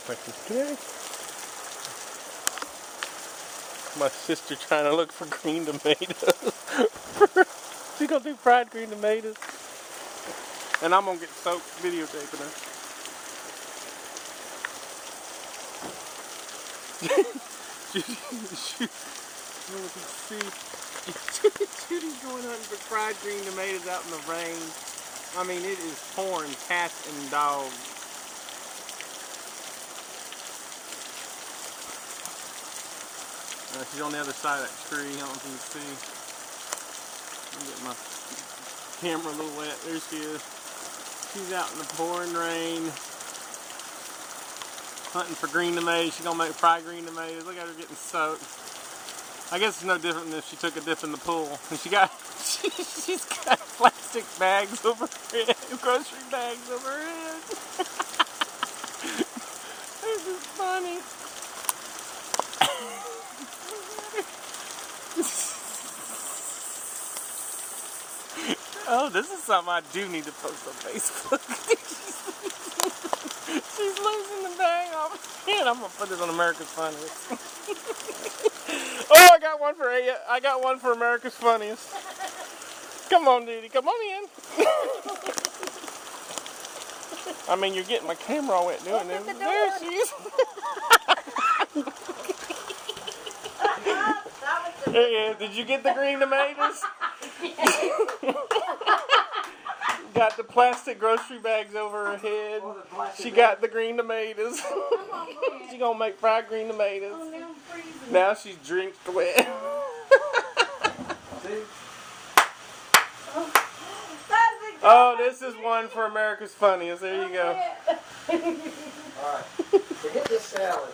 Okay. My sister trying to look for green tomatoes. She's gonna do fried green tomatoes. And I'm gonna get soaked videotaping her. Judy's going hunting for fried green tomatoes out in the rain. I mean, it is pouring cats and dogs. She's on the other side of that tree. I don't know if you can see. I'm getting my camera a little wet. There she is. She's out in the pouring rain, hunting for green tomatoes. She's gonna make fried green tomatoes. Look at her getting soaked. I guess it's no different than if she took a dip in the pool. And she's got plastic bags over her head, grocery bags over her head. This is funny. Oh, this is something I do need to post on Facebook. She's losing the bag off her head. I'm gonna put this on America's Funniest. Oh, I got one for America's Funniest. Come on, Judy, come on in. I mean, you're getting my camera all wet doing this. There she is. There you is. Did you get the green tomatoes? Got the plastic grocery bags over her head. She got the green tomatoes. She gonna make fried green tomatoes. Now she's drenched wet. Oh, this is one for America's Funniest. There you go. Alright, so hit this salad.